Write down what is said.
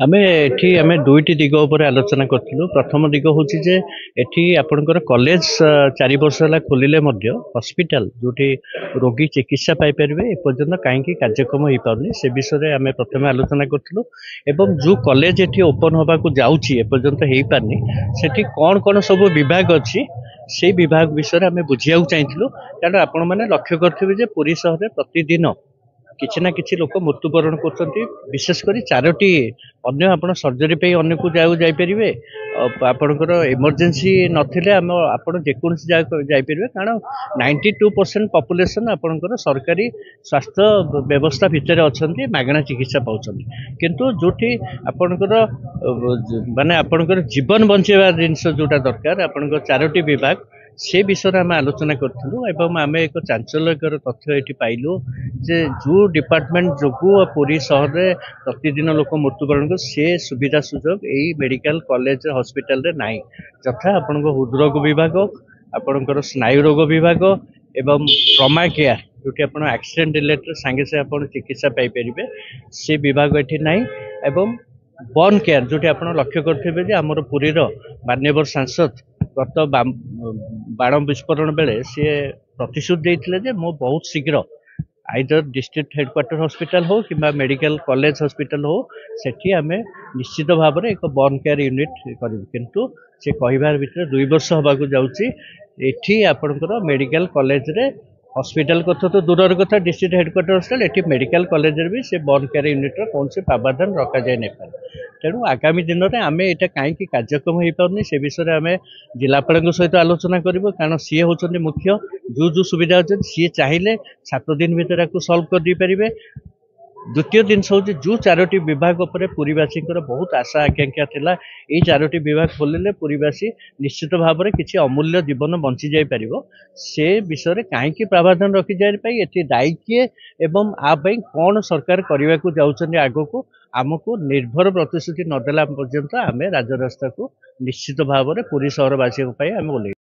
ଆମେ ଏଠି ଆମେ ଦୁଇଟି ଦିଗ ଉପରେ ଆଲୋଚନା କରିଥିଲୁ। ପ୍ରଥମ ଦିଗ ହେଉଛି ଯେ ଏଠି ଆପଣଙ୍କର କଲେଜ 4 ବର୍ଷ ହେଲା ଖୋଲିଲେ ମଧ୍ୟ ହସ୍ପିଟାଲ ଯୋଉଠି ରୋଗୀ ଚିକିତ୍ସା ପାଇପାରିବେ ଏପର୍ଯ୍ୟନ୍ତ କାହିଁକି କାର୍ଯ୍ୟକ୍ରମ ହେଇପାରୁନି ସେ ବିଷୟରେ ଆମେ ପ୍ରଥମେ ଆଲୋଚନା କରିଥିଲୁ। ଏବଂ ଯେଉଁ କଲେଜ ଏଠି ଓପନ ହେବାକୁ ଯାଉଛି ଏପର୍ଯ୍ୟନ୍ତ ହେଇପାରିନି ସେଠି କ'ଣ କ'ଣ ସବୁ ବିଭାଗ ଅଛି ସେଇ ବିଭାଗ ବିଷୟରେ ଆମେ ବୁଝିବାକୁ ଚାହିଁଥିଲୁ। କାରଣ ଆପଣମାନେ ଲକ୍ଷ୍ୟ କରିଥିବେ ଯେ ପୁରୀ ସହରରେ ପ୍ରତିଦିନ କିଛି ନା କିଛି ଲୋକ ମୃତ୍ୟୁବରଣ କରୁଛନ୍ତି। ବିଶେଷ କରି ଚାରୋଟି ଅନ୍ୟ ଆପଣ ସର୍ଜରୀ ପାଇଁ ଅନ୍ୟକୁ ଯାଇପାରିବେ। ଆପଣଙ୍କର ଏମର୍ଜେନ୍ସି ନଥିଲେ ଆପଣ ଯେକୌଣସି ଜାଗାକୁ ଯାଇପାରିବେ। କାରଣ 92% ପପୁଲେସନ୍ ଆପଣଙ୍କର ସରକାରୀ ସ୍ୱାସ୍ଥ୍ୟ ବ୍ୟବସ୍ଥା ଭିତରେ ଅଛନ୍ତି, ମାଗଣା ଚିକିତ୍ସା ପାଉଛନ୍ତି। କିନ୍ତୁ ଯୋଉଠି ଆପଣଙ୍କର ମାନେ ଆପଣଙ୍କର ଜୀବନ ବଞ୍ଚେଇବା ଜିନିଷ ଯୋଉଟା ଦରକାର ଆପଣଙ୍କର ଚାରୋଟି ବିଭାଗ ସେ ବିଷୟରେ ଆମେ ଆଲୋଚନା କରିଥିଲୁ। ଏବଂ ଆମେ ଏକ ଚାଞ୍ଚଲ୍ୟକର ତଥ୍ୟ ଏଠି ପାଇଲୁ ଯେ ଯେଉଁ ଡିପାର୍ଟମେଣ୍ଟ ଯୋଗୁଁ ପୁରୀ ସହରରେ ପ୍ରତିଦିନ ଲୋକ ମୃତ୍ୟୁବରଣ କରନ୍ତି ସେ ସୁବିଧା ସୁଯୋଗ ଏଇ ମେଡିକାଲ କଲେଜ ହସ୍ପିଟାଲରେ ନାହିଁ। ଯଥା ଆପଣଙ୍କ ହୃଦରୋଗ ବିଭାଗ, ଆପଣଙ୍କର ସ୍ନାୟୁ ରୋଗ ବିଭାଗ ଏବଂ ଟ୍ରମା କେୟାର ଯୋଉଠି ଆପଣ ଆକ୍ସିଡେଣ୍ଟ ରିଲେଟେଡ୍ ସାଙ୍ଗେ ସାଙ୍ଗେ ଆପଣ ଚିକିତ୍ସା ପାଇପାରିବେ ସେ ବିଭାଗ ଏଠି ନାହିଁ। ଏବଂ ବର୍ନ କେୟାର ଯୋଉଠି ଆପଣ ଲକ୍ଷ୍ୟ କରିଥିବେ ଯେ ଆମର ପୁରୀର ମାନ୍ୟବର ସାଂସଦ ଗତ ବାଣ ବିସ୍ଫୋରଣ ବେଳେ ସିଏ ପ୍ରତିଶ୍ରୁତି ଦେଇଥିଲେ ଯେ ମୁଁ ବହୁତ ଶୀଘ୍ର आइदर डिस्ट्रिक्ट हेडक्वार्टर हॉस्पिटल हो कि मेडिकल कॉलेज हॉस्पिटल हो सेठी आमे निश्चित भाव में एक बर्न केयर यूनिट करूँ। किंतु से कहबार भितर 2 वर्ष होबाकू जाउची एठी आपनकर मेडिकल कॉलेज रे हॉस्पिटल कथा तो दूर कथा डिस्ट्रिक्ट हेडक्वार्टर हॉस्पिटल एठी मेडिकल कॉलेज रे भी से बर्न केयर यूनिट कौन से प्रावधान रखा जाए नहीं पारे। तेणु आगामी दिन में आम यहाँ कहीं कार्यक्रम हो पारनी से विषय में आम जिलापाल सहित आलोचना करूँ। कारण सी हूँ मुख्य जो सुविधा अच्छे सी चाहिए 7 दिन भितर आपको सल्व कर दे पारे। द्वितीय जिनस हूँ जो चारोटी विभाग पर पुरीवासी बहुत आशा आकांक्षा थिला ये चारोटी विभाग खोलिले पुरीवासी निश्चित भाव में किसी अमूल्य जीवन बंची जाई परिबो से विषय कहीं प्रावधान रखी जाए ये दायी किए एवं आप कौन सरकार करने को जाऊँ आगक आमको निर्भर प्रतिश्रुति नदेला पर्यंत आम राजरास्ता को निश्चित भाव में पुरी सहरवासी आम ओल्ल